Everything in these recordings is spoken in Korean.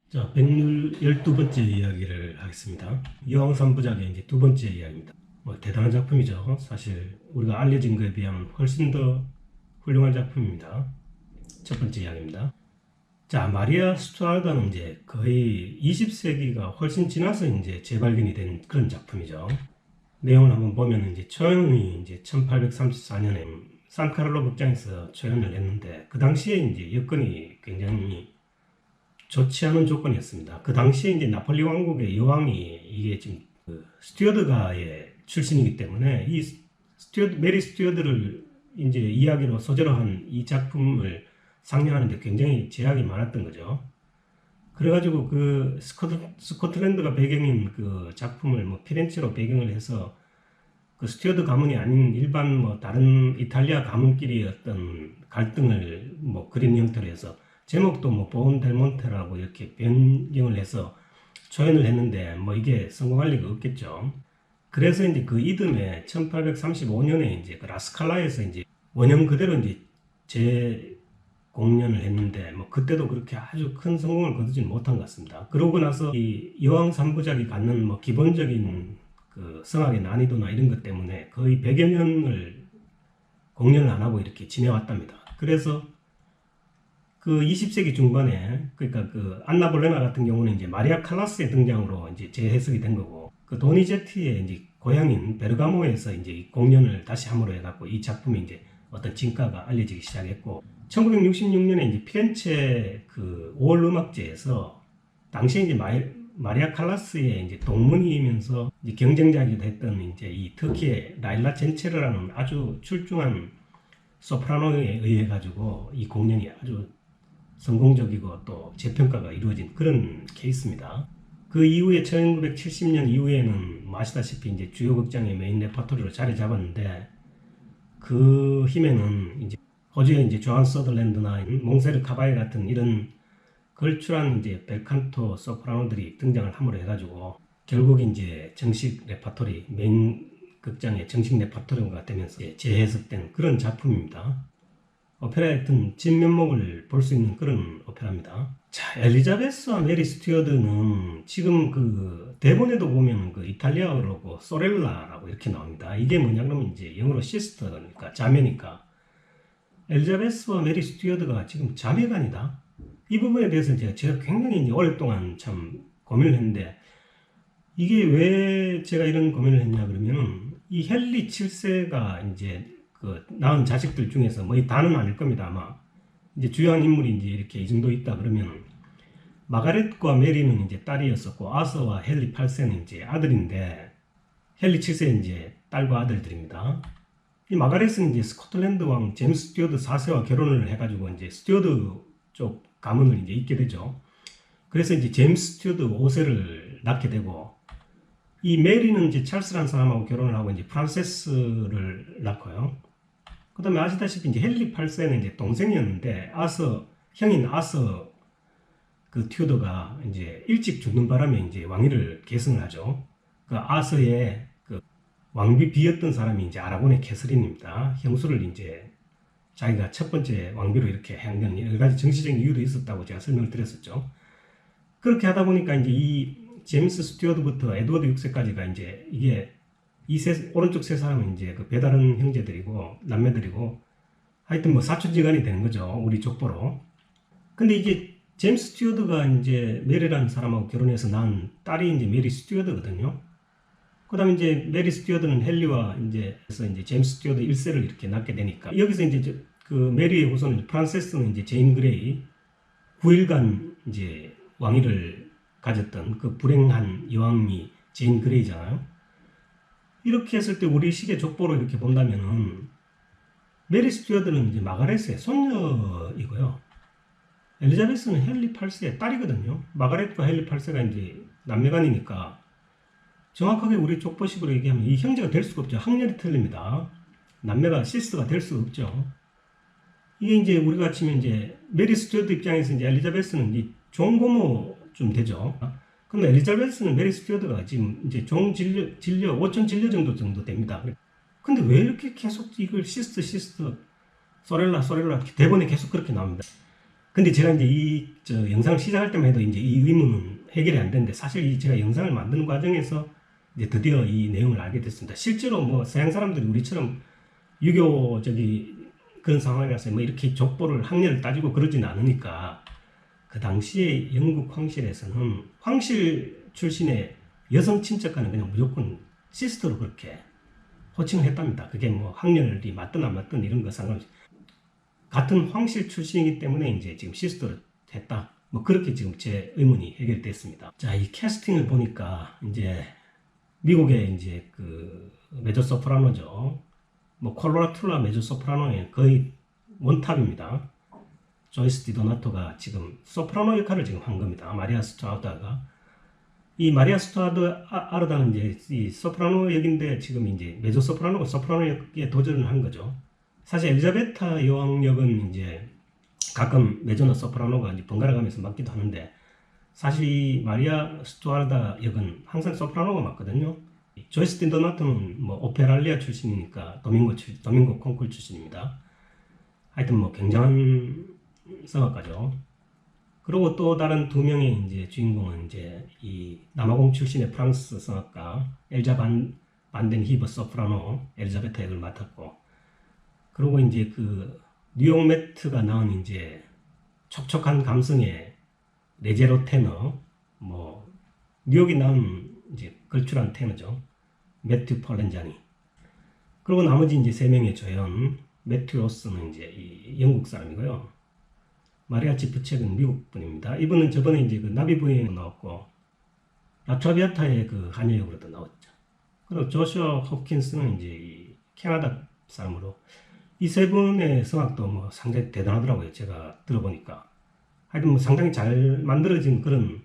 자, 112번째 이야기를 하겠습니다. 여왕 3부작의 이제 두 번째 이야기입니다. 대단한 작품이죠. 사실 우리가 알려진 것에 비하면 훨씬 더 훌륭한 작품입니다. 첫 번째 이야기입니다. 자, 마리아 스튜아르트는 이제 거의 20세기가 훨씬 지나서 이제 재발견이 된 그런 작품이죠. 내용을 한번 보면 이제 초연이 이제 1834년에 산카를로 극장에서 초연을 했는데 그 당시에 이제 여건이 굉장히 좋지 않은 조건이었습니다. 그 당시에 이제 나폴리 왕국의 여왕이 이게 지금 스튜어드가의 출신이기 때문에 이 메리 스튜어드를 이제 이야기로 소재로 한 이 작품을 상영하는데 굉장히 제약이 많았던 거죠. 그래가지고 그 스코틀랜드가 배경인 그 작품을 피렌체로 배경을 해서 그 스튜어드 가문이 아닌 일반 다른 이탈리아 가문끼리 어떤 갈등을 그린 형태로 해서 제목도 본 델몬테라고 이렇게 변경을 해서 초연을 했는데 이게 성공할 리가 없겠죠. 그래서 이제 그 이듬해 1835년에 이제 그 라스칼라에서 이제 원형 그대로 이제 재공연을 했는데 그때도 그렇게 아주 큰 성공을 거두지는 못한 것 같습니다. 그러고 나서 이 여왕 3부작이 갖는 기본적인 그 성악의 난이도나 이런 것 때문에 거의 100여 년을 공연을 안 하고 이렇게 지내왔답니다. 그래서 그 20세기 중반에 그러니까 그 안나 볼레나 같은 경우는 이제 마리아 칼라스의 등장으로 이제 재해석이 된 거고 그 도니제티의 이제 고향인 베르가모에서 이제 공연을 다시 함으로 해갖고 이 작품이 이제 어떤 진가가 알려지기 시작했고 1966년에 이제 피렌체 그 5월 음악제에서 당시에 이제 마리아 칼라스의 이제 동문이면서 이제 경쟁자이기도 했던 이제 이 터키의 라일라 젠체르라는 아주 출중한 소프라노에 의해 가지고 이 공연이 아주 성공적이고 또 재평가가 이루어진 그런 케이스입니다. 그 이후에 1970년 이후에는 아시다시피 이제 주요 극장의 메인 레퍼토리로 자리 잡았는데 그 힘에는 이제 호주의 이제 조한 서덜랜드나 몽세르 카바에 같은 이런 걸출한 이제 벨칸토 소프라노들이 등장을 함으로 해가지고 결국 이제 정식 레퍼토리 메인 극장의 정식 레퍼토리가 되면서 재해석된 그런 작품입니다. 오페라의 어떤 진면목을 볼 수 있는 그런 오페라입니다. 자, 엘리자베스와 메리 스튜어드는 지금 그 대본에도 보면 그 이탈리아어로 소렐라라고 이렇게 나옵니다. 이게 뭐냐 그러면 이제 영어로 시스터니까 자매니까 엘리자베스와 메리 스튜어드가 지금 자매간이다. 이 부분에 대해서 제가 굉장히 이제 오랫동안 참 고민을 했는데 이게 왜 제가 이런 고민을 했냐 그러면은 이 헨리 7세가 이제 그 낳은 자식들 중에서 이 다는 아닐 겁니다 아마 이제 주요한 인물이 이제 이렇게 이 정도 있다 그러면 마가렛과 메리는 이제 딸이었었고 아서와 헨리 8세는 이제 아들인데 헨리 7세 이제 딸과 아들들입니다. 이 마가렛은 이제 스코틀랜드 왕 제임스 스튜어드 4세와 결혼을 해가지고 이제 스튜어드 쪽 가문을 이제 잇게 되죠. 그래서 이제 제임스 스튜어드 5세를 낳게 되고 이 메리는 이제 찰스라는 사람하고 결혼을 하고 이제 프란세스를 낳고요. 그 다음에 아시다시피 이제 헨리 8세는 이제 동생이었는데 형인 아서 그 튜어더가 이제 일찍 죽는 바람에 이제 왕위를 계승을 하죠. 그 아서의 그 왕비 비였던 사람이 이제 아라곤의 캐서린입니다. 형수를 이제 자기가 첫 번째 왕비로 이렇게 한 건 여러 가지 정치적인 이유도 있었다고 제가 설명을 드렸었죠. 그렇게 하다 보니까 이제 이 제임스 스튜어드부터 에드워드 6세까지가 이제 이게 오른쪽 세 사람은 이제 그 배다른 형제들이고 남매들이고 하여튼 사촌지간이 되는 거죠. 우리 족보로. 근데 이게 제임스 스튜어드가 이제 메리라는 사람하고 결혼해서 낳은 딸이 이제 메리 스튜어드거든요. 그 다음에 이제 메리 스튜어드는 헨리와 이제 제임스 스튜어드 1세를 이렇게 낳게 되니까 여기서 이제 그 메리의 후손 프란세스는 이제 제인 그레이 9일간 이제 왕위를 가졌던 그 불행한 여왕이 제인 그레이잖아요. 이렇게 했을 때 우리 시계 족보로 이렇게 본다면은 메리 스튜어드는 이제 마가렛의 손녀이고요. 엘리자베스는 헨리 8세의 딸이거든요. 마가렛과 헨리 8세가 이제 남매간이니까 정확하게 우리 족보식으로 얘기하면 이 형제가 될 수가 없죠. 학렬이 틀립니다. 남매가 시스터가 될 수가 없죠. 이게 이제 우리가 치면 이제 메리 스튜어드 입장에서 이제 엘리자베스는 이제 종고모쯤 되죠. 근데 엘리자베스는 메리 스튜어드가 지금 이제 종 진료 5천 진료 정도 됩니다. 근데 왜 이렇게 계속 이걸 시스터 소렐라 대본에 계속 그렇게 나옵니다. 근데 제가 이제 저 영상을 시작할 때만 해도 이제 이 의문은 해결이 안 되는데, 사실 제가 영상을 만드는 과정에서 이제 드디어 이 내용을 알게 됐습니다. 실제로 뭐 서양 사람들이 우리처럼 유교적인 그런 상황이라서 뭐 이렇게 족보를 학렬을 따지고 그러지는 않으니까, 그 당시에 영국 황실에서는 황실 출신의 여성 친척과는 그냥 무조건 시스터로 그렇게 호칭을 했답니다. 그게 뭐 학렬이 맞든 안 맞든 이런 거 상관없이 같은 황실 출신이기 때문에 이제 지금 시스터로 했다. 뭐 그렇게 지금 제 의문이 해결됐습니다. 자, 이 캐스팅을 보니까 이제 미국의 이제 그 메조 소프라노죠. 뭐 콜로라툴라 메조 소프라노의 거의 원탑입니다. 조이스 디도나토가 지금 소프라노 역할을 지금 한 겁니다. 마리아 스튜아르트가. 이 마리아 스튜아르트는 이제 이 소프라노 역인데 지금 이제 메조 소프라노가 소프라노 역에 도전을 한 거죠. 사실 엘리자베타 여왕 역은 이제 가끔 메조나 소프라노가 이제 번갈아 가면서 맡기도 하는데, 사실 이 마리아 스튜아르트 역은 항상 소프라노가 맡거든요. 조이스 디도나토는 뭐 오페랄리아 출신이니까 도밍고 콩쿨 출신입니다. 하여튼 뭐 굉장한 성악가죠. 그리고 또 다른 두 명의 이제 주인공은 이제 이 남아공 출신의 프랑스 성악가 엘자 반덴 히버 소프라노 엘리자베타 역을 맡았고, 그리고 이제 그 뉴욕 매트가 나온 이제 촉촉한 감성의 레제로 테너, 뭐 뉴욕이 나온 이제 걸출한 테너죠. 매튜 폴렌자니. 그리고 나머지 이제 세 명의 조연, 매튜 로스는 이제 이 영국 사람이고요. 마리아 지프책은 미국 분입니다. 이분은 저번에 이제 그 나비부인으로 나왔고, 라트라비아타의 그 하녀 역으로도 나왔죠. 그리고 조슈아 홉킨스는 이제 이 캐나다 사람으로, 이 세 분의 성악도 뭐 상당히 대단하더라고요. 제가 들어보니까. 하여튼 뭐 상당히 잘 만들어진 그런,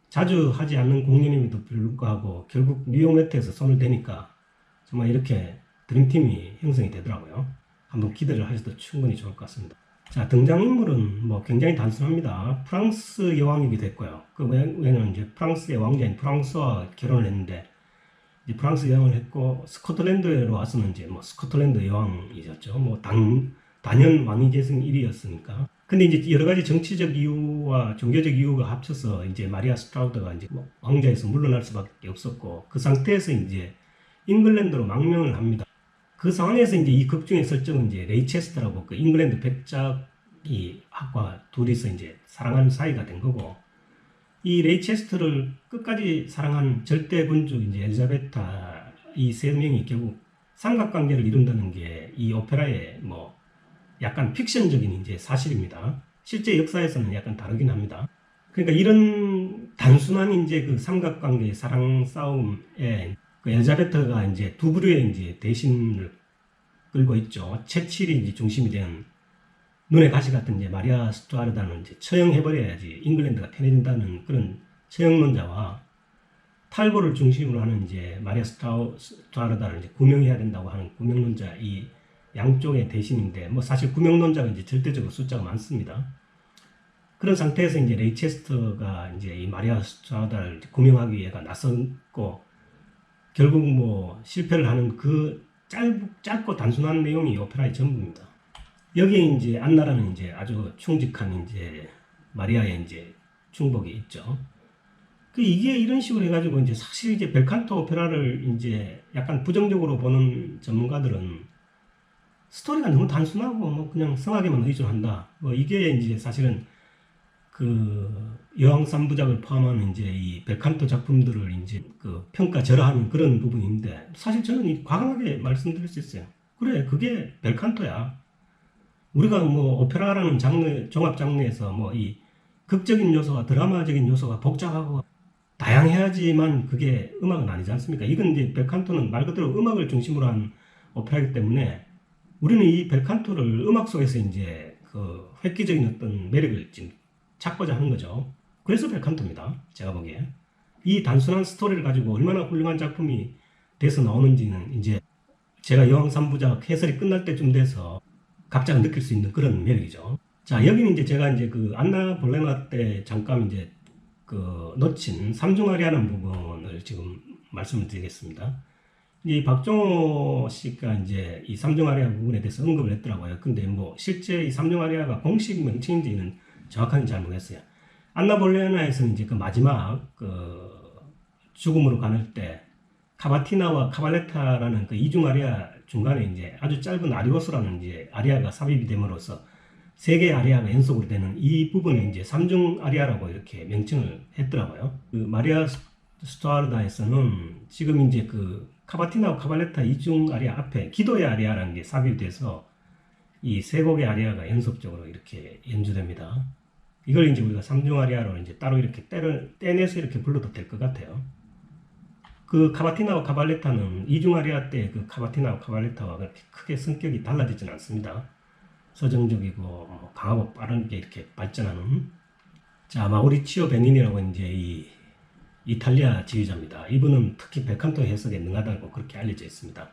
자주 하지 않는 공연임에도 불구하고 결국 뉴욕 매트에서 손을 대니까 정말 이렇게 드림팀이 형성이 되더라고요. 한번 기대를 하셔도 충분히 좋을 것 같습니다. 자, 등장인물은 뭐 굉장히 단순합니다. 프랑스 여왕이게 됐고요. 그 외에는 이제 프랑스의 왕자인 프랑스와 결혼을 했는데, 이제 프랑스 여왕을 했고, 스코틀랜드로 와서는 이제 뭐 스코틀랜드 여왕이셨죠. 뭐 단연 왕위 계승 1위였으니까. 근데 이제 여러 가지 정치적 이유와 종교적 이유가 합쳐서 이제 마리아 스트라우드가 이제 뭐 왕자에서 물러날 수밖에 없었고, 그 상태에서 이제 잉글랜드로 망명을 합니다. 그 상황에서 이제 이 극 중의 설정은 이제 레이체스터라고 그 잉글랜드 백작이 학과 둘이서 이제 사랑하는 사이가 된 거고, 이 레이체스터를 끝까지 사랑한 절대 군주 이제 엘리자베타, 이 세 명이 결국 삼각관계를 이룬다는 게 이 오페라의 뭐 약간 픽션적인 이제 사실입니다. 실제 역사에서는 약간 다르긴 합니다. 그러니까 이런 단순한 이제 그 삼각관계의 사랑 싸움에 그 엘리자베타가 이제 두 부류의 이제 대신을 끌고 있죠. 채칠이 이제 중심이 된 눈에 가시 같은 이제 마리아 스튜아르트는 이제 처형해버려야지 잉글랜드가 편해진다는 그런 처형론자와, 탈보를 중심으로 하는 이제 마리아 스튜아르트를 이제 구명해야 된다고 하는 구명론자, 이 양쪽의 대신인데, 뭐 사실 구명론자가 이제 절대적으로 숫자가 많습니다. 그런 상태에서 이제 레이체스터가 이제 이 마리아 스튜아르트를 구명하기 위해가 나섰고, 결국 뭐 실패를 하는 그 짧고 단순한 내용이 오페라의 전부입니다. 여기에 이제 안나라는 이제 아주 충직한 이제 마리아의 이제 충복이 있죠. 이게 이런 식으로 해가지고 이제 사실 이제 벨칸토 오페라를 이제 약간 부정적으로 보는 전문가들은 스토리가 너무 단순하고 뭐 그냥 성악에만 의존한다. 뭐 이게 이제 사실은 그 여왕 3부작을 포함한 이제 이 벨칸토 작품들을 이제 그 평가절하하는 그런 부분인데, 사실 저는 과감하게 말씀드릴 수 있어요. 그래, 그게 벨칸토야. 우리가 뭐 오페라라는 장르, 종합 장르에서 뭐 이 극적인 요소와 드라마적인 요소가 복잡하고 다양해야지만 그게 음악은 아니지 않습니까? 이건 이제 벨칸토는 말 그대로 음악을 중심으로 한 오페라이기 때문에 우리는 이 벨칸토를 음악 속에서 이제 그 획기적인 어떤 매력을 지금 찾고자 하는 거죠. 그래서 벨칸토입니다. 제가 보기에. 이 단순한 스토리를 가지고 얼마나 훌륭한 작품이 돼서 나오는지는 이제 제가 여왕 3부작 해설이 끝날 때쯤 돼서 각자가 느낄 수 있는 그런 매력이죠. 자, 여기는 이제 제가 이제 그 안나 볼레나 때 잠깐 이제 그 놓친 삼중아리아는 부분을 지금 말씀을 드리겠습니다. 이 박종호 씨가 이제 이 삼중 아리아 부분에 대해서 언급을 했더라고요. 근데 뭐 실제 이 삼중 아리아가 공식 명칭인지는 정확하게 잘 모르겠어요. 안나 볼레나에서는 이제 그 마지막 그 죽음으로 가는 때 카바티나와 카발레타라는 그 이중 아리아 중간에 이제 아주 짧은 아리오스라는 이제 아리아가 삽입이 됨으로써 세 개의 아리아가 연속으로 되는 이 부분을 이제 삼중 아리아라고 이렇게 명칭을 했더라고요. 그 마리아 스투아르다에서는 지금 이제 그 카바티나와 카발레타 이중 아리아 앞에 기도의 아리아라는 게 삽입돼서 이 세 곡의 아리아가 연속적으로 이렇게 연주됩니다. 이걸 이제 우리가 삼중 아리아로 이제 따로 이렇게 떼내서 이렇게 불러도 될 것 같아요. 그 카바티나와 카발레타는 이중 아리아 때 그 카바티나와 카발레타와 그렇게 크게 성격이 달라지진 않습니다. 서정적이고 뭐 강하고 빠르게 이렇게 발전하는. 자, 마우리치오 베니니라고 이제 이 이탈리아 지휘자입니다. 이분은 특히 벨칸토 해석에 능하다고 그렇게 알려져 있습니다.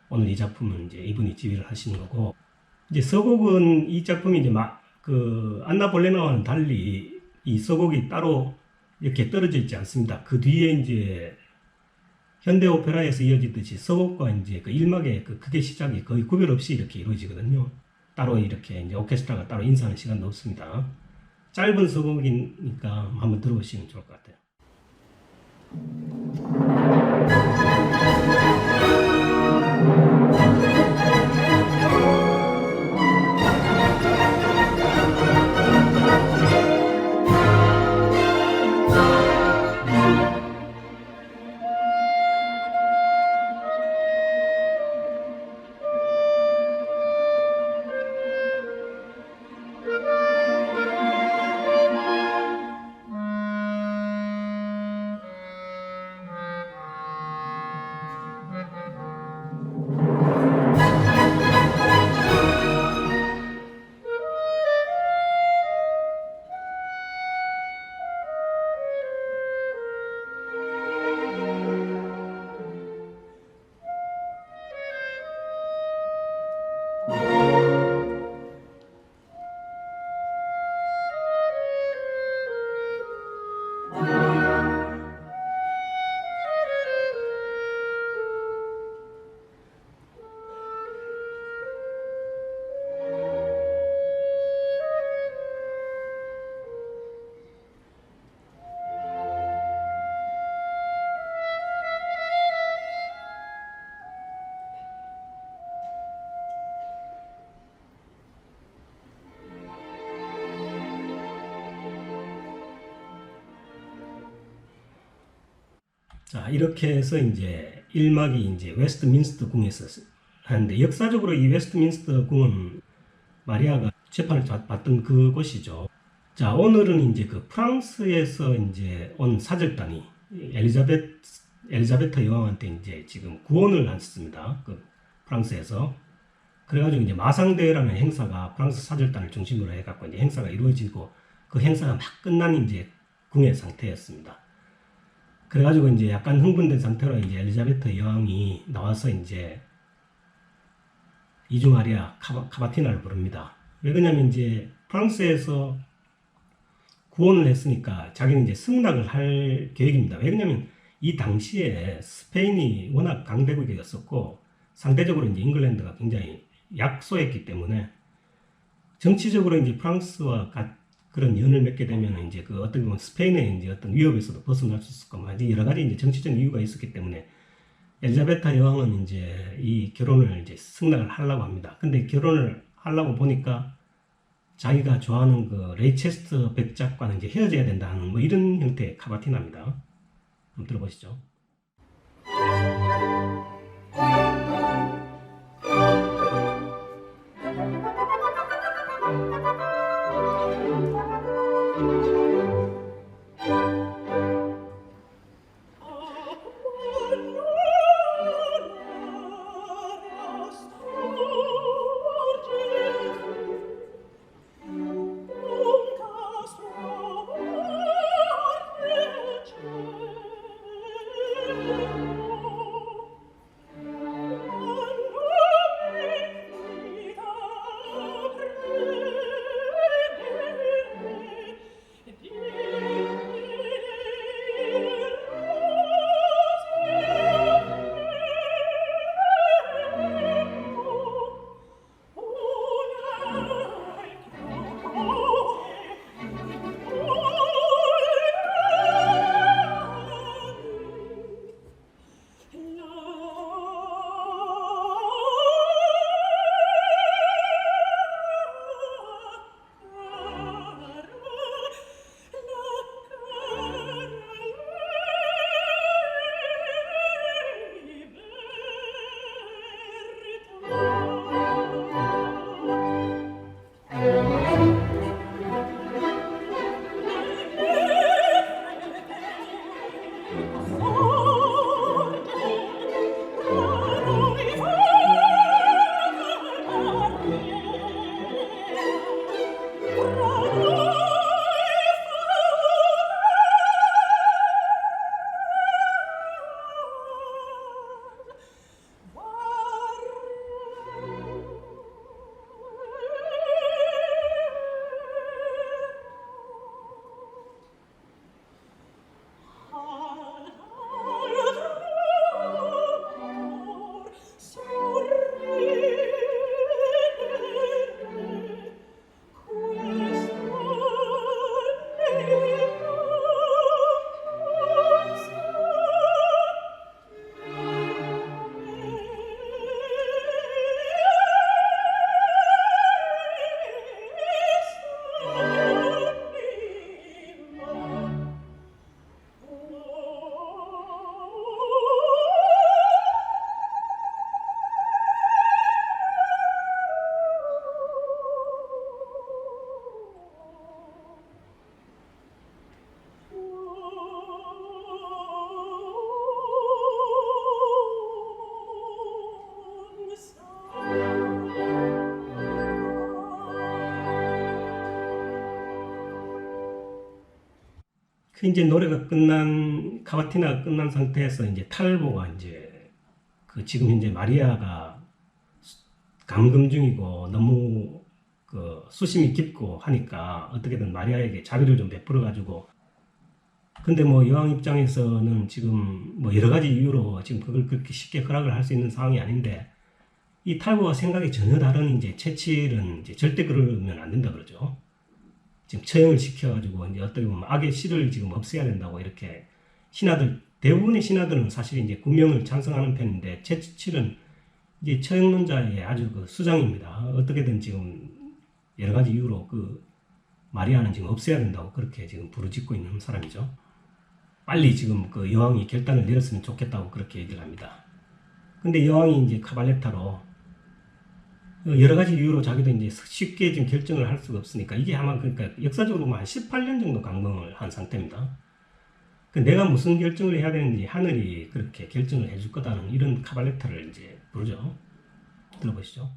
오늘 이 작품은 이제 이분이 지휘를 하시는 거고, 이제 서곡은 이 작품이 이제 그 안나 볼레나와는 달리 이 서곡이 따로 이렇게 떨어져 있지 않습니다. 그 뒤에 이제 현대 오페라에서 이어지듯이 서곡과 이제 그 1막의 그 크게 시작이 거의 구별 없이 이렇게 이루어지거든요. 따로 이렇게 이제 오케스트라가 따로 인사하는 시간도 없습니다. 짧은 서곡이니까 한번 들어보시면 좋을 것 같아요. 자, 이렇게 해서 이제 1막이 이제 웨스트민스터 궁에서 하는데, 역사적으로 이 웨스트민스터 궁은 마리아가 재판을 받던 그곳이죠. 자, 오늘은 이제 그 프랑스에서 이제 온 사절단이 엘리자베타 여왕한테 이제 지금 구원을 했습니다. 그 프랑스에서. 그래가지고 이제 마상대회라는 행사가 프랑스 사절단을 중심으로 해갖고 이제 행사가 이루어지고, 그 행사가 막 끝난 이제 궁의 상태였습니다. 그래가지고 이제 약간 흥분된 상태로 이제 엘리자베트 여왕이 나와서 이제 이중 아리아 카바티나를 부릅니다. 왜 그러냐면 이제 프랑스에서 구원을 했으니까 자기는 이제 승낙을 할 계획입니다. 왜 그러냐면 이 당시에 스페인이 워낙 강대국이었었고, 상대적으로 이제 잉글랜드가 굉장히 약소했기 때문에 정치적으로 이제 프랑스와 그런 연을 맺게 되면 이제 그 어떤 보면 스페인의 이제 어떤 위협에서도 벗어날 수 있을 거고, 여러 가지 이제 정치적 이유가 있었기 때문에 엘리자베타 여왕은 이제 이 결혼을 이제 승낙을 하려고 합니다. 근데 결혼을 하려고 보니까 자기가 좋아하는 그 레이체스터 백작과는 이제 헤어져야 된다는 뭐 이런 형태의 카바티나입니다. 한번 들어보시죠. 그 이제 노래가 끝난 카바티나가 끝난 상태에서 이제 탈보가 이제 그 지금 현재 마리아가 감금 중이고 너무 그 수심이 깊고 하니까 어떻게든 마리아에게 자비를 좀 베풀어 가지고, 근데 뭐 여왕 입장에서는 지금 뭐 여러 가지 이유로 지금 그걸 그렇게 쉽게 허락을 할 수 있는 상황이 아닌데, 이 탈보와 생각이 전혀 다른 이제 채칠은 이제 절대 그러면 안 된다 그러죠. 지금 처형을 시켜가지고 이제 어떻게 보면 악의 씨를 지금 없애야 된다고 이렇게 신하들, 대부분의 신하들은 사실 이제 구명을 찬성하는 편인데, 채칠은 이제 처형론자의 아주 그 수장입니다. 어떻게든 지금 여러 가지 이유로 그 마리아는 지금 없애야 된다고 그렇게 지금 부르짖고 있는 사람이죠. 빨리 지금 그 여왕이 결단을 내렸으면 좋겠다고 그렇게 얘기를 합니다. 근데 여왕이 이제 카발레타로 여러 가지 이유로 자기도 이제 쉽게 지금 결정을 할 수가 없으니까, 이게 아마 그러니까 역사적으로 한 18년 정도 감금을 한 상태입니다. 내가 무슨 결정을 해야 되는지 하늘이 그렇게 결정을 해줄 거다는 이런 카발레타를 이제 부르죠. 들어보시죠.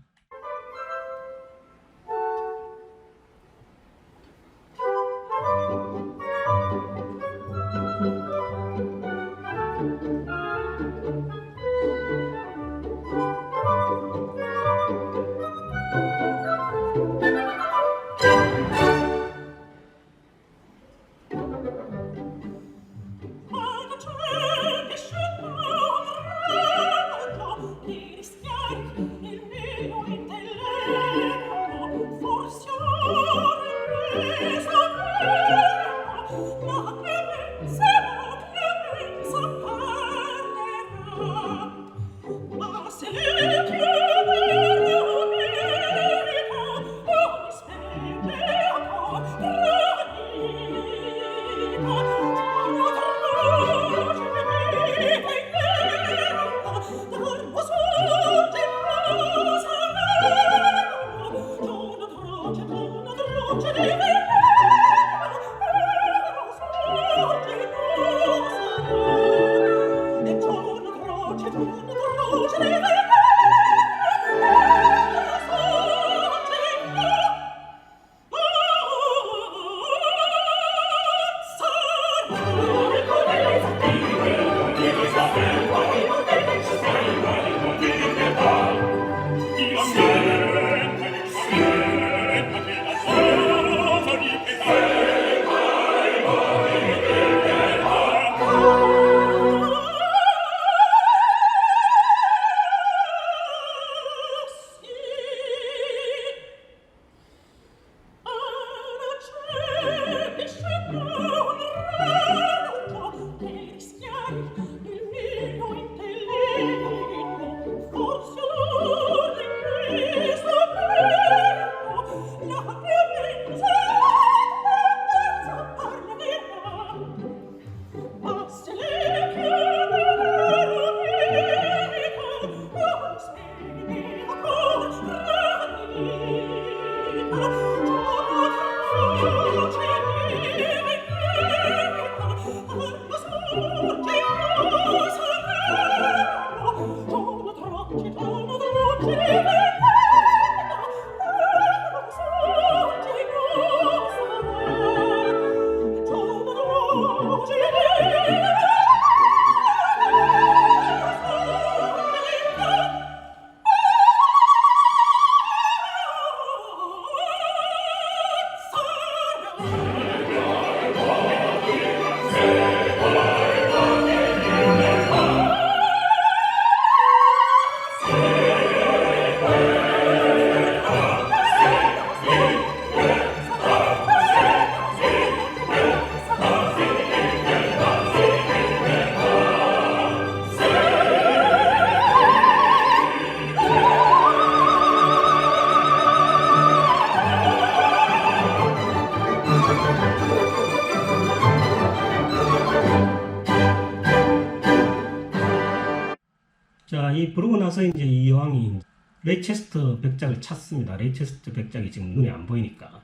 자, 이 부르고 나서 이제 이 여왕이 레이체스터 백작을 찾습니다. 레이체스터 백작이 지금 눈에 안 보이니까.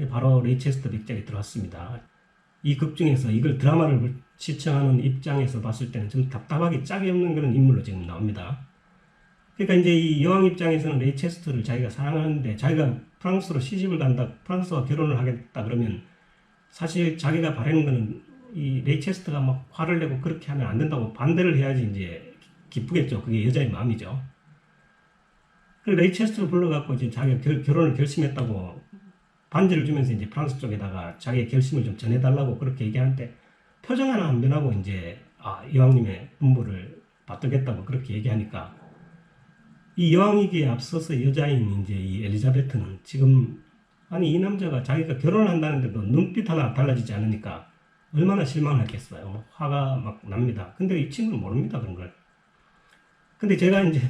바로 레이체스터 백작이 들어왔습니다. 이 극 중에서 이걸 드라마를 시청하는 입장에서 봤을 때는 좀 답답하게 짝이 없는 그런 인물로 지금 나옵니다. 그러니까 이제 이 여왕 입장에서는 레이체스터를 자기가 사랑하는데, 자기가 프랑스로 시집을 간다, 프랑스와 결혼을 하겠다 그러면 사실 자기가 바라는 거는 이 레이체스터가 막 화를 내고 그렇게 하면 안 된다고 반대를 해야지 이제 기쁘겠죠. 그게 여자의 마음이죠. 그 레이체스터를 불러갖고 이제 자기가 결혼을 결심했다고 반지를 주면서 이제 프랑스 쪽에다가 자기의 결심을 좀 전해달라고 그렇게 얘기하는데 표정 하나 안 변하고 이제 여왕님의 분부를 받들겠다고 그렇게 얘기하니까 이 여왕이기에 앞서서 여자인 이제 이 엘리자베트는 지금 아니 이 남자가 자기가 결혼을 한다는데도 눈빛 하나 달라지지 않으니까 얼마나 실망을 했겠어요. 화가 막 납니다. 근데 이 친구는 모릅니다 그런 걸. 근데 제가 이제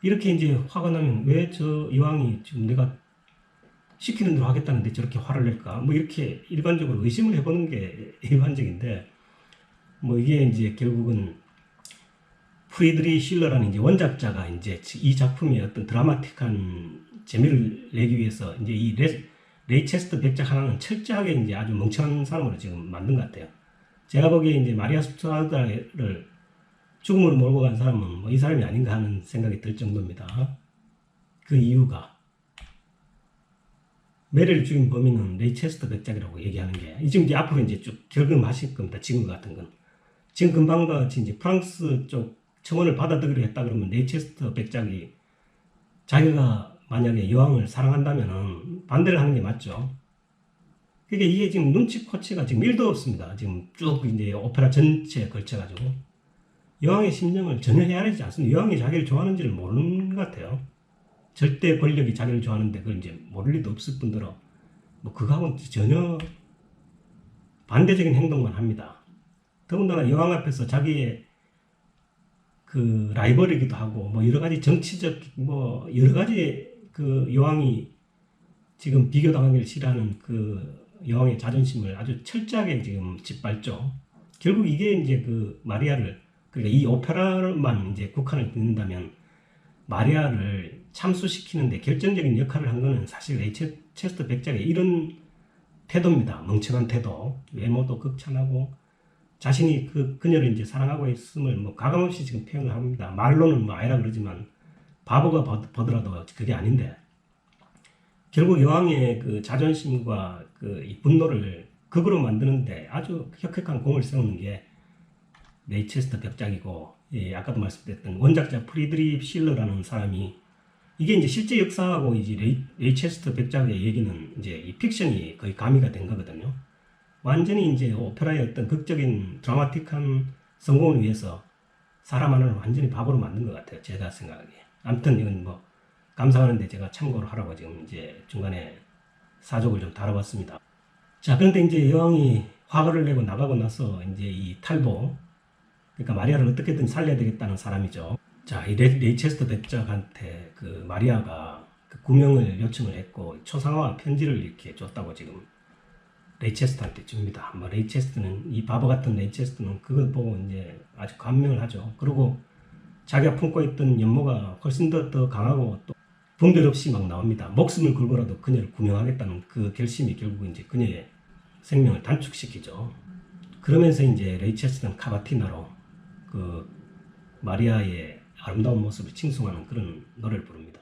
이렇게 이제 화가 나면 왜 저 여왕이 지금 내가 시키는 대로 하겠다는데 저렇게 화를 낼까? 뭐 이렇게 일반적으로 의심을 해보는 게 일반적인데 뭐 이게 이제 결국은 프리드리 실러라는 이제 원작자가 이제 이 작품의 어떤 드라마틱한 재미를 내기 위해서 이제 이 레이체스터 백작 하나는 철저하게 이제 아주 멍청한 사람으로 지금 만든 것 같아요. 제가 보기에 이제 마리아 스투아드를 죽음으로 몰고 간 사람은 뭐 이 사람이 아닌가 하는 생각이 들 정도입니다. 그 이유가 메리를 죽인 범인은 레이체스터 백작이라고 얘기하는 게 지금 이제 앞으로 이제 쭉 결금하실 겁니다. 지금 같은 건 지금 금방과 같이 이제 프랑스 쪽 청원을 받아들이려 했다 그러면 레이체스터 백작이 자기가 만약에 여왕을 사랑한다면은 반대를 하는 게 맞죠. 그러니까 이게 지금 눈치코치가 지금 1도 없습니다. 지금 쭉 이제 오페라 전체에 걸쳐가지고 여왕의 심정을 전혀 헤아리지 않습니다. 여왕이 자기를 좋아하는지를 모르는 것 같아요. 절대 권력이 자기를 좋아하는데 그걸 이제 모를 리도 없을 뿐더러 뭐 그거하고는 전혀 반대적인 행동만 합니다. 더군다나 여왕 앞에서 자기의 그 라이벌이기도 하고 뭐 여러 가지 정치적 뭐 여러 가지 그 여왕이 지금 비교당하기를 싫어하는 그 여왕의 자존심을 아주 철저하게 지금 짓밟죠. 결국 이게 이제 그 마리아를 그러니까 이 오페라만 이제 국한을 두는다면 마리아를 참수시키는데 결정적인 역할을 한 거는 사실 레이체스터 백작의 이런 태도입니다. 멍청한 태도, 외모도 극찬하고 자신이 그녀를 이제 사랑하고 있음을 뭐 가감없이 지금 표현을 합니다. 말로는 뭐 아니라 그러지만 바보가 보더라도 그게 아닌데 결국 여왕의 그 자존심과 그 이 분노를 극으로 만드는데 아주 혁혁한 공을 세우는 게 레이체스터 백작이고 아까도 말씀드렸던 원작자 프리드리 실러라는 사람이 이게 이제 실제 역사하고 이제 레이체스터 백작의 얘기는 이제 이 픽션이 거의 가미가 된 거거든요. 완전히 이제 오페라의 어떤 극적인 드라마틱한 성공을 위해서 사람 하나를 완전히 바보로 만든 것 같아요. 제가 생각하기에. 아무튼 이건 뭐 감사하는데 제가 참고를 하라고 지금 이제 중간에 사족을 좀 다뤄봤습니다. 자, 그런데 이제 여왕이 화를 내고 나가고 나서 이제 이 탈보, 그러니까 마리아를 어떻게든 살려야 되겠다는 사람이죠. 자, 이 레이체스터 백작한테 그 마리아가 그 구명을 요청을 했고 초상화 편지를 이렇게 줬다고 지금 레이체스터한테 줍니다. 뭐 레이체스터는 이 바보 같은 레이체스터는 그걸 보고 이제 아주 감명을 하죠. 그리고 자기가 품고 있던 연모가 훨씬 더 강하고 또 분별 없이 막 나옵니다. 목숨을 걸고라도 그녀를 구명하겠다는 그 결심이 결국 이제 그녀의 생명을 단축시키죠. 그러면서 이제 레이체스터는 카바티나로 그 마리아의 아름다운 모습을 칭송하는 그런 노래를 부릅니다.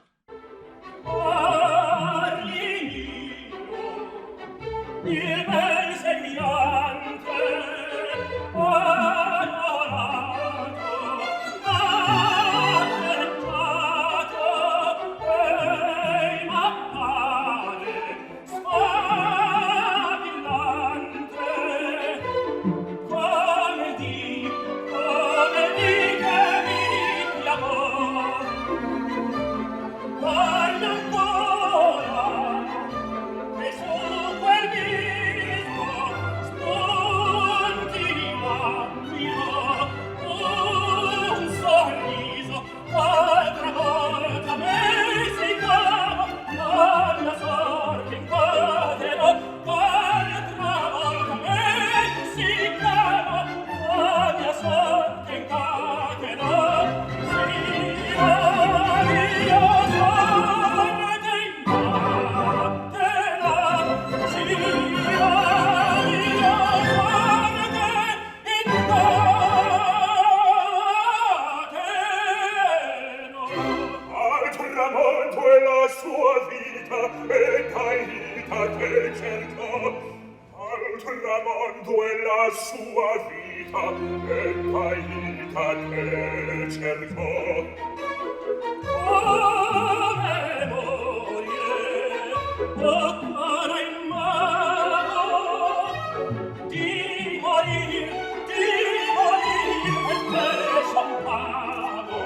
tramondo è la sua vita e caita te cercò. Oh, memorie, cara in mano, di morir, e te son pago.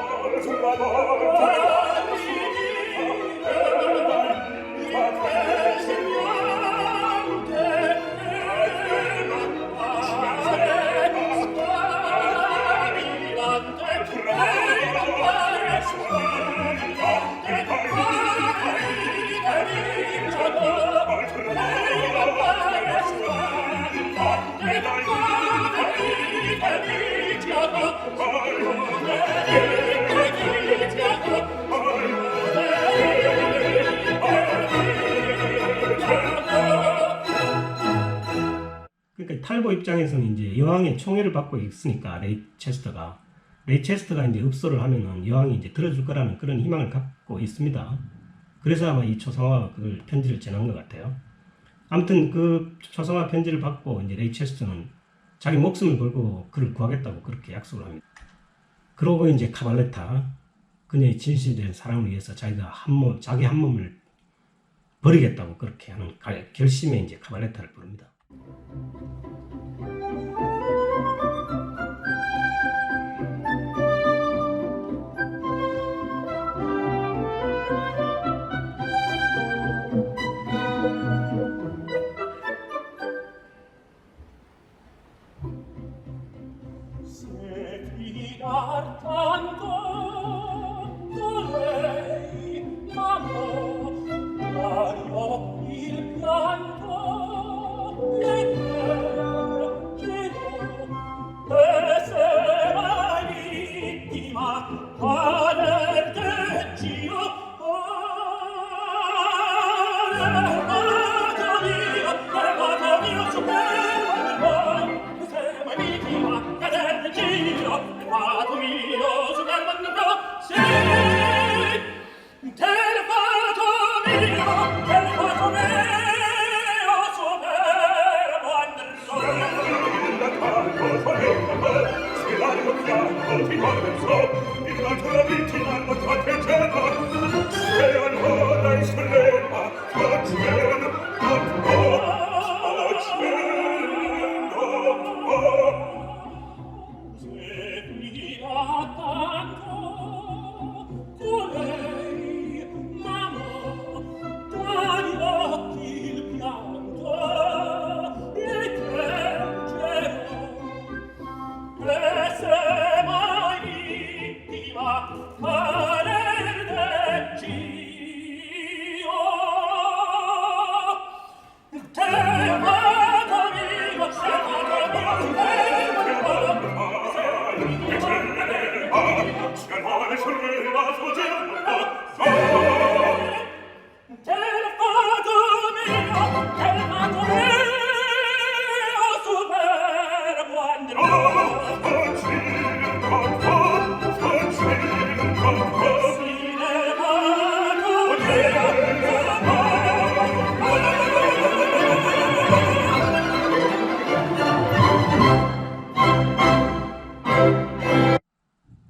그러니까 탈보 입장에서는 이제 여왕의 총애를 받고 있으니까 레이체스터가 이제 읍소를 하면은 여왕이 이제 들어줄 거라는 그런 희망을 갖고 있습니다. 그래서 아마 이 초상화가 그걸 편지를 전한 것 같아요. 아무튼 그 초상화 편지를 받고 이제 레이체스터는 자기 목숨을 걸고 그를 구하겠다고 그렇게 약속을 합니다. 그러고 이제 카발레타, 그녀의 진실된 사랑을 위해서 자기 한 몸을 버리겠다고 그렇게 하는 결심에 이제 카발레타를 부릅니다.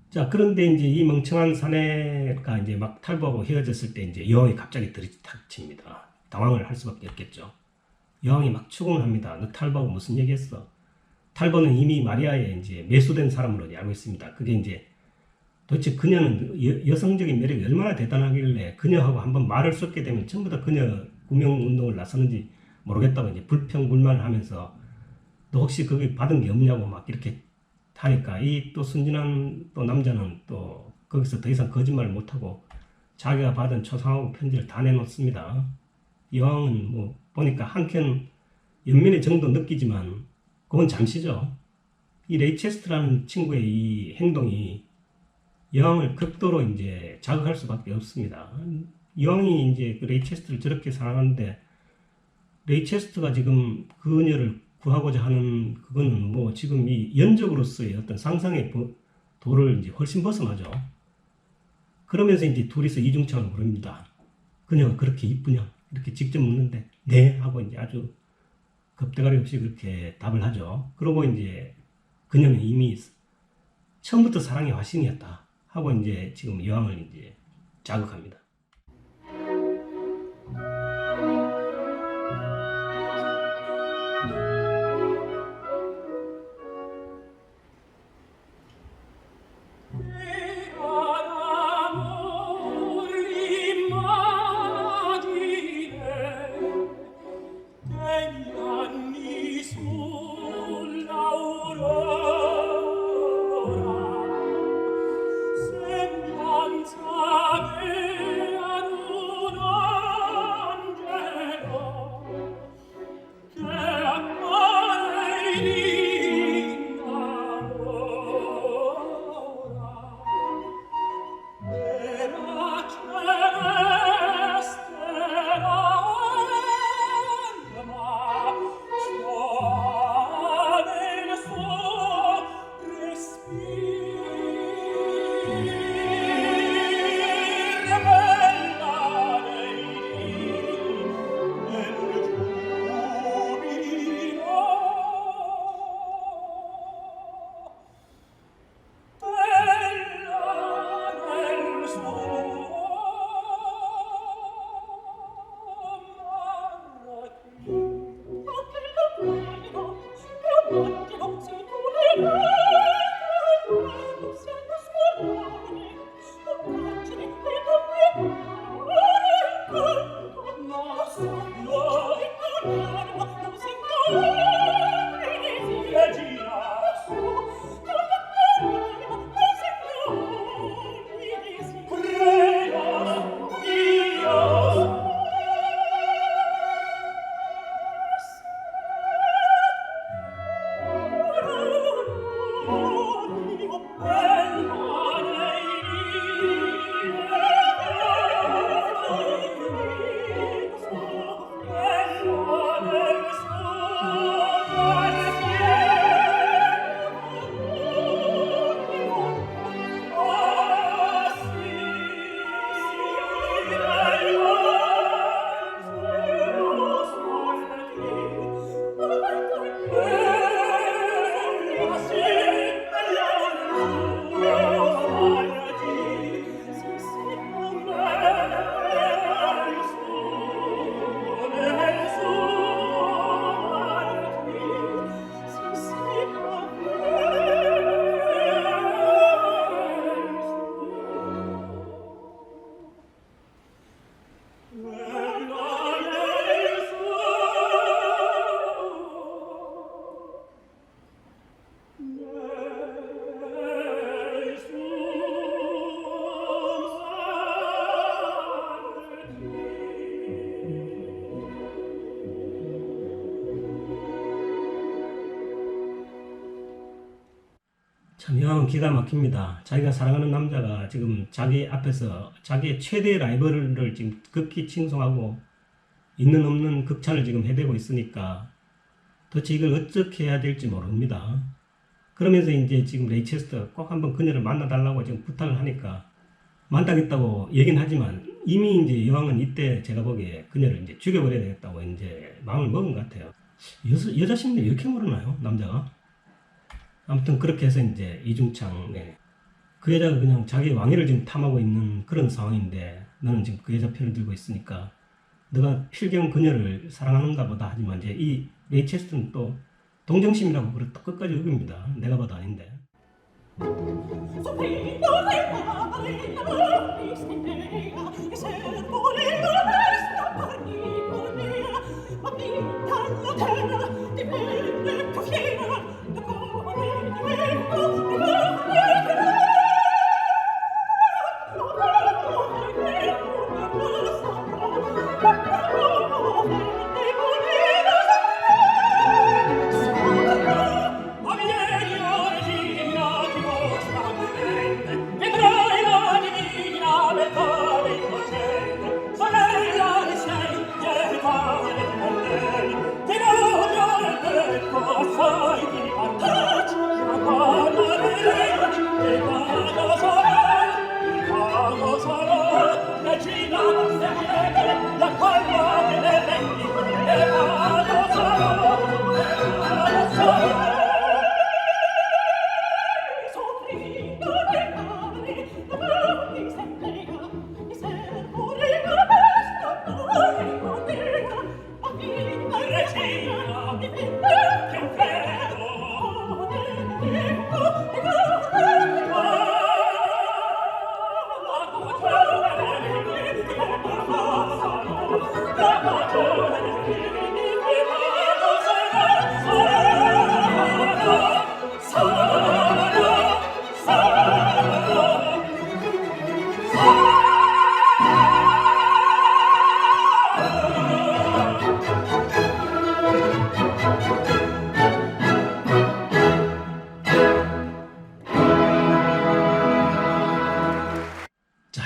자, 그런데 이제 이 멍청한 사내가 이제 막 탈보하고 헤어졌을 때 이제 여왕이 갑자기 들이닥칩니다. 당황을 할 수밖에 없겠죠. 여왕이 막 추궁을 합니다. 너 탈보하고 무슨 얘기했어? 탈보는 이미 마리아의 이제 매수된 사람으로 알고 있습니다. 그게 이제 도대체 그녀는 여성적인 매력이 얼마나 대단하길래 그녀하고 한번 말을 쏟게 되면 전부 다 그녀 구명 운동을 나서는지 모르겠다고 이제 불평불만을 하면서 너 혹시 거기 받은 게 없냐고 막 이렇게 하니까 이 또 순진한 또 남자는 또 거기서 더 이상 거짓말을 못하고 자기가 받은 초상하고 편지를 다 내놓습니다. 여왕은 뭐 보니까 한켠 연민의 정도 느끼지만 그건 잠시죠. 이 레이체스터라는 친구의 이 행동이 여왕을 극도로 이제 자극할 수밖에 없습니다. 여왕이 이제 그 레이체스터를 저렇게 사랑하는데 레이체스터가 지금 그녀를 구하고자 하는 그거는 뭐 지금 이 연적으로서의 어떤 상상의 도를 이제 훨씬 벗어나죠. 그러면서 이제 둘이서 이중창을 부릅니다. 그녀가 그렇게 이쁘냐? 이렇게 직접 묻는데 네 하고 이제 아주 겁대가리 없이 그렇게 답을 하죠. 그러고 이제 그녀는 이미 처음부터 사랑의 화신이었다 하고 이제 지금 여왕을 이제 자극합니다. 참 여왕은 기가 막힙니다. 자기가 사랑하는 남자가 지금 자기 앞에서 자기의 최대 라이벌을 지금 극히 칭송하고 있는 없는 극찬을 지금 해대고 있으니까 도대체 이걸 어떻게 해야 될지 모릅니다. 그러면서 이제 지금 레이체스터 꼭 한번 그녀를 만나달라고 지금 부탁을 하니까 만나겠다고 얘기는 하지만 이미 이제 여왕은 이때 제가 보기에 그녀를 이제 죽여버려야 되겠다고 이제 마음을 먹은 것 같아요. 여자 심리 이렇게 모르나요? 남자가? 아무튼 그렇게 해서 이제 이중창, 그 여자가 그냥 자기 왕위를 지금 탐하고 있는 그런 상황인데 너는 지금 그 여자 편을 들고 있으니까 너가 필경 그녀를 사랑하는가 보다 하지만 이제 이 레이체스터는 또 동정심이라고 그걸 또 끝까지 우깁니다. 내가 봐도 아닌데. Vedrai la divina beltà innocente, solenni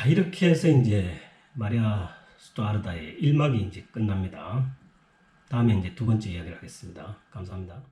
자, 이렇게 해서 이제 마리아 스투아르다의 1막이 이제 끝납니다. 다음에 이제 두 번째 이야기를 하겠습니다. 감사합니다.